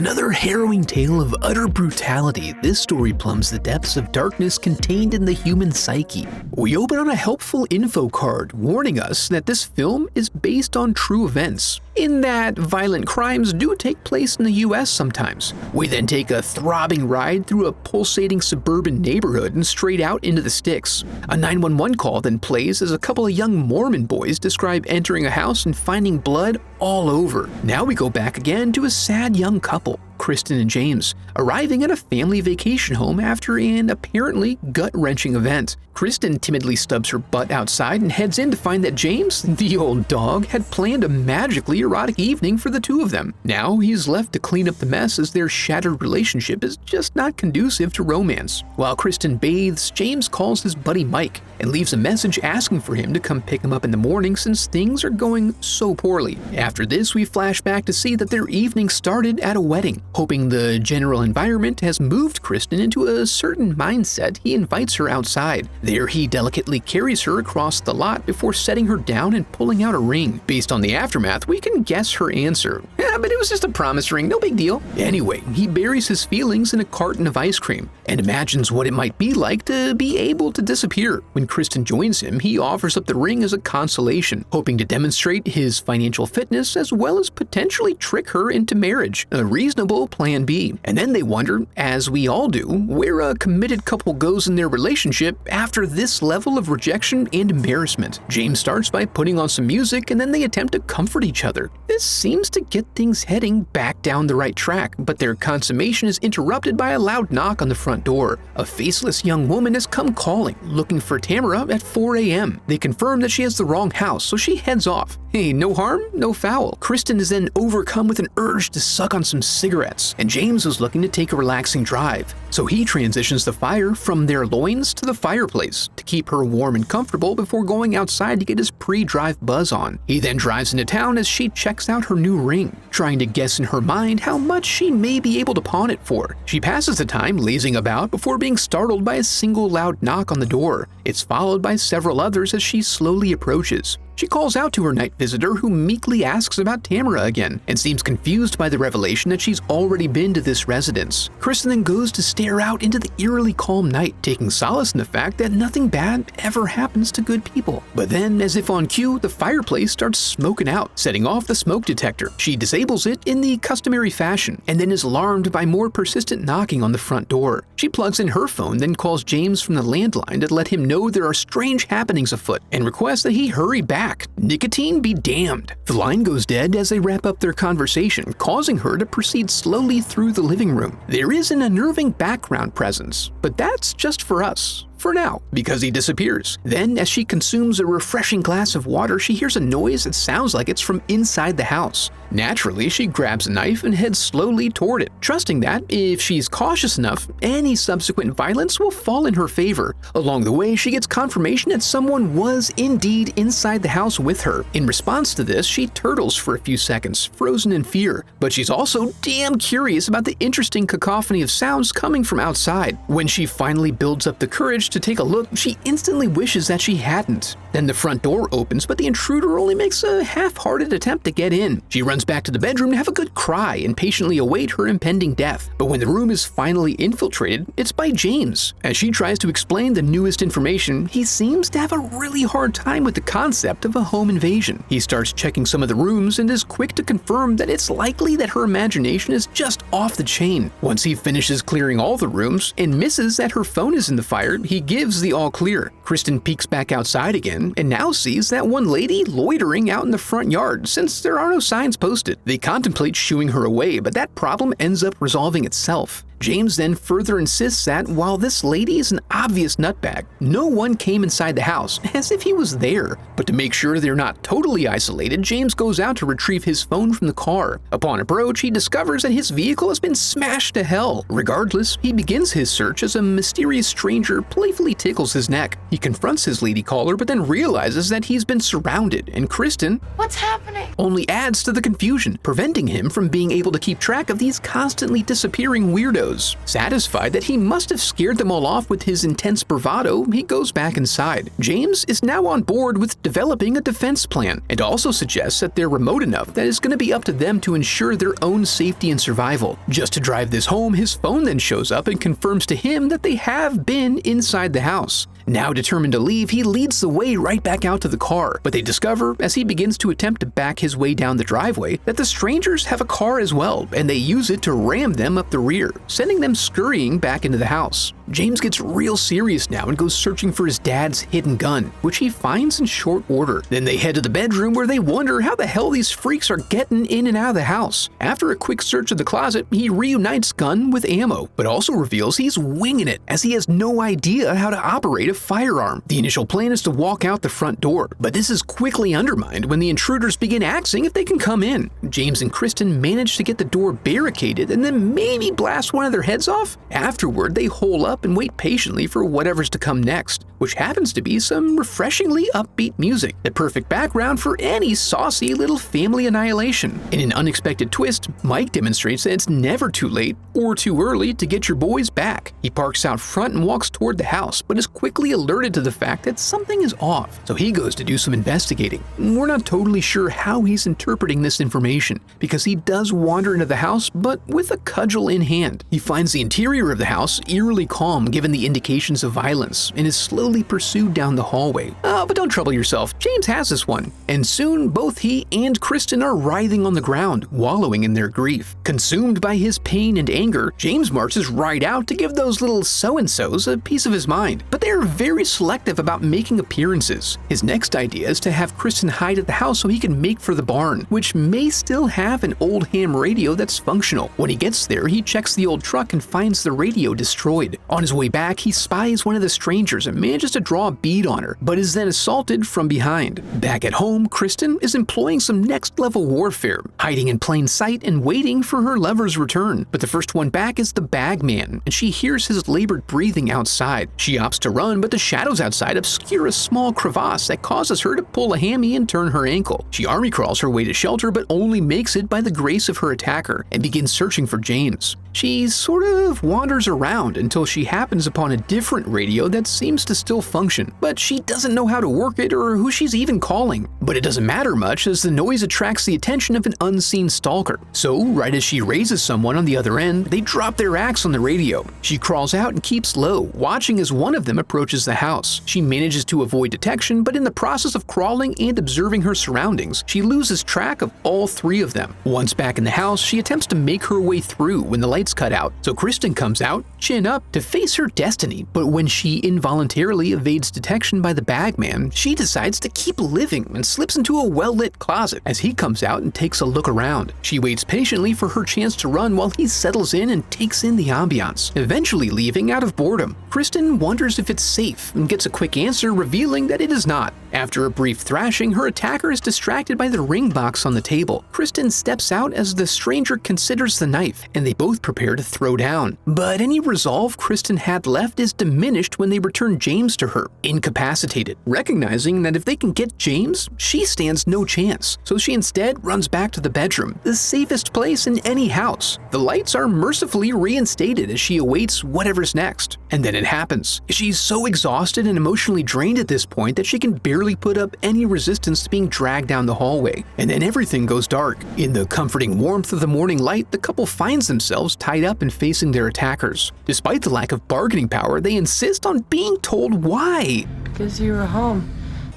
Another harrowing tale of utter brutality, this story plumbs the depths of darkness contained in the human psyche. We open on a helpful info card warning us that this film is based on true events, in that violent crimes do take place in the US sometimes. We then take a throbbing ride through a pulsating suburban neighborhood and straight out into the sticks. A 911 call then plays as a couple of young Mormon boys describe entering a house and finding blood all over. Now we go back again to a sad young couple, Kristen and James, arriving at a family vacation home after an apparently gut-wrenching event. Kristen timidly stubs her butt outside and heads in to find that James, the old dog, had planned a magically erotic evening for the two of them. Now he's left to clean up the mess as their shattered relationship is just not conducive to romance. While Kristen bathes, James calls his buddy Mike and leaves a message asking for him to come pick him up in the morning since things are going so poorly. After this, we flash back to see that their evening started at a wedding. Hoping the general environment has moved Kristen into a certain mindset, he invites her outside. There he delicately carries her across the lot before setting her down and pulling out a ring. Based on the aftermath, we can guess her answer. Yeah, but it was just a promise ring, no big deal. Anyway, he buries his feelings in a carton of ice cream and imagines what it might be like to be able to disappear. When Kristen joins him, he offers up the ring as a consolation, hoping to demonstrate his financial fitness as well as potentially trick her into marriage. A reasonable plan B. And then they wonder, as we all do, where a committed couple goes in their relationship after this level of rejection and embarrassment. James starts by putting on some music and then they attempt to comfort each other. This seems to get things heading back down the right track, but their consummation is interrupted by a loud knock on the front door. A faceless young woman has come calling, looking for Tamara at 4 a.m. They confirm that she has the wrong house, so she heads off. Hey, no harm, no foul. Kristen is then overcome with an urge to suck on some cigarettes, and James was looking to take a relaxing drive. So he transitions the fire from their loins to the fireplace to keep her warm and comfortable before going outside to get his pre-drive buzz on. He then drives into town as she checks out her new ring, trying to guess in her mind how much she may be able to pawn it for. She passes the time lazing about before being startled by a single loud knock on the door. It's followed by several others as she slowly approaches. She calls out to her night visitor, who meekly asks about Tamara again and seems confused by the revelation that she's already been to this residence. Kristen then goes to stare out into the eerily calm night, taking solace in the fact that nothing bad ever happens to good people. But then, as if on cue, the fireplace starts smoking out, setting off the smoke detector. She disables it in the customary fashion and then is alarmed by more persistent knocking on the front door. She plugs in her phone, then calls James from the landline to let him know there are strange happenings afoot and requests that he hurry back. Nicotine be damned. The line goes dead as they wrap up their conversation, causing her to proceed slowly through the living room. There is an unnerving background presence, but that's just for us. For now, because he disappears. Then, as she consumes a refreshing glass of water, she hears a noise that sounds like it's from inside the house. Naturally, she grabs a knife and heads slowly toward it, trusting that, if she's cautious enough, any subsequent violence will fall in her favor. Along the way, she gets confirmation that someone was indeed inside the house with her. In response to this, she turtles for a few seconds, frozen in fear, but she's also damn curious about the interesting cacophony of sounds coming from outside. When she finally builds up the courage to take a look, she instantly wishes that she hadn't. Then the front door opens, but the intruder only makes a half-hearted attempt to get in. She runs back to the bedroom to have a good cry and patiently await her impending death. But when the room is finally infiltrated, it's by James. As she tries to explain the newest information, he seems to have a really hard time with the concept of a home invasion. He starts checking some of the rooms and is quick to confirm that it's likely that her imagination is just off the chain. Once he finishes clearing all the rooms and misses that her phone is in the fire, he gives the all clear. Kristen peeks back outside again and now sees that one lady loitering out in the front yard since there are no signs posted. They contemplate shooing her away, but that problem ends up resolving itself. James then further insists that while this lady is an obvious nutbag, no one came inside the house, as if he was there. But to make sure they're not totally isolated, James goes out to retrieve his phone from the car. Upon approach, he discovers that his vehicle has been smashed to hell. Regardless, he begins his search as a mysterious stranger playfully tickles his neck. He confronts his lady caller, but then realizes that he's been surrounded, and Kristen, "What's happening?" only adds to the confusion, preventing him from being able to keep track of these constantly disappearing weirdos. goes. Satisfied that he must have scared them all off with his intense bravado, he goes back inside. James is now on board with developing a defense plan, and also suggests that they're remote enough that it's going to be up to them to ensure their own safety and survival. Just to drive this home, his phone then shows up and confirms to him that they have been inside the house. Now determined to leave, he leads the way right back out to the car, but they discover, as he begins to attempt to back his way down the driveway, that the strangers have a car as well, and they use it to ram them up the rear, sending them scurrying back into the house. James gets real serious now and goes searching for his dad's hidden gun, which he finds in short order. Then they head to the bedroom where they wonder how the hell these freaks are getting in and out of the house. After a quick search of the closet, he reunites Gun with ammo, but also reveals he's winging it, as he has no idea how to operate a firearm. The initial plan is to walk out the front door, but this is quickly undermined when the intruders begin asking if they can come in. James and Kristen manage to get the door barricaded and then maybe blast one of their heads off. Afterward, they hole up and wait patiently for whatever's to come next, which happens to be some refreshingly upbeat music, the perfect background for any saucy little family annihilation. In an unexpected twist, Mike demonstrates that it's never too late or too early to get your boys back. He parks out front and walks toward the house, but is quickly alerted to the fact that something is off, so he goes to do some investigating. We're not totally sure how he's interpreting this information, because he does wander into the house, but with a cudgel in hand. He finds the interior of the house eerily calm given the indications of violence, and is slowly pursued down the hallway. But don't trouble yourself, James has this one. And soon, both he and Kristen are writhing on the ground, wallowing in their grief. Consumed by his pain and anger, James marches right out to give those little so-and-sos a piece of his mind, but they're very selective about making appearances. His next idea is to have Kristen hide at the house so he can make for the barn, which may still have an old ham radio that's functional. When he gets there, he checks the old truck and finds the radio destroyed. On his way back, he spies one of the strangers and manages to draw a bead on her, but is then assaulted from behind. Back at home, Kristen is employing some next-level warfare, hiding in plain sight and waiting for her lover's return. But the first one back is the bagman, and she hears his labored breathing outside. She opts to run, but the shadows outside obscure a small crevasse that causes her to pull a hammy and turn her ankle. She army crawls her way to shelter, but only makes it by the grace of her attacker, and begins searching for James. She sort of wanders around until she happens upon a different radio that seems to still function, but she doesn't know how to work it or who she's even calling. But it doesn't matter much, as the noise attracts the attention of an unseen stalker. So, right as she raises someone on the other end, they drop their axe on the radio. She crawls out and keeps low, watching as one of them approaches the house. She manages to avoid detection, but in the process of crawling and observing her surroundings, she loses track of all three of them. Once back in the house, she attempts to make her way through when the lights cut out, so Kristen comes out, chin up, to face her destiny. But when she involuntarily evades detection by the bagman, she decides to keep living and slips into a well-lit closet as he comes out and takes a look around. She waits patiently for her chance to run while he settles in and takes in the ambiance, eventually leaving out of boredom. Kristen wonders if it's safe and gets a quick answer revealing that it is not. After a brief thrashing, her attacker is distracted by the ring box on the table. Kristen steps out as the stranger considers the knife, and they both prepare to throw down. But any resolve Kristen had left is diminished when they return James to her, incapacitated. Recognizing that if they can get James, she stands no chance, so she instead runs back to the bedroom, the safest place in any house. The lights are mercifully reinstated as she awaits whatever's next. And then it happens. She's so exhausted and emotionally drained at this point that she can barely put up any resistance to being dragged down the hallway. And then everything goes dark. In the comforting warmth of the morning light, the couple finds themselves tied up and facing their attackers. Despite the lack of bargaining power, they insist on being told why. Because you were home.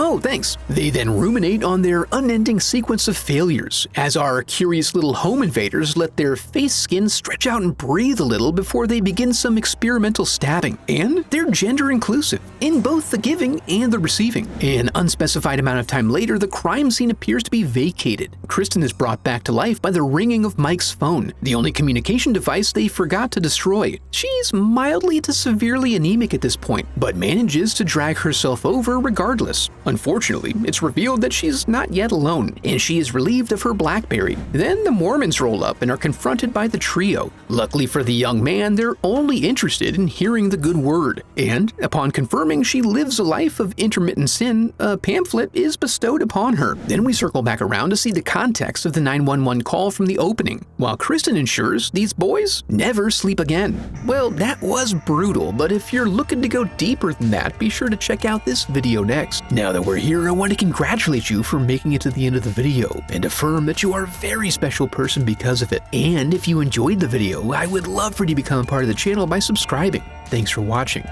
Oh, thanks. They then ruminate on their unending sequence of failures, as our curious little home invaders let their face skin stretch out and breathe a little before they begin some experimental stabbing. And they're gender inclusive, in both the giving and the receiving. An unspecified amount of time later, the crime scene appears to be vacated. Kristen is brought back to life by the ringing of Mike's phone, the only communication device they forgot to destroy. She's mildly to severely anemic at this point, but manages to drag herself over regardless. Unfortunately, it's revealed that she's not yet alone, and she is relieved of her BlackBerry. Then the Mormons roll up and are confronted by the trio. Luckily for the young man, they're only interested in hearing the good word, and upon confirming she lives a life of intermittent sin, a pamphlet is bestowed upon her. Then we circle back around to see the context of the 911 call from the opening, while Kristen ensures these boys never sleep again. Well, that was brutal, but if you're looking to go deeper than that, be sure to check out this video next. Now that we're here, I want to congratulate you for making it to the end of the video and affirm that you are a very special person because of it. And if you enjoyed the video, I would love for you to become a part of the channel by subscribing. Thanks for watching.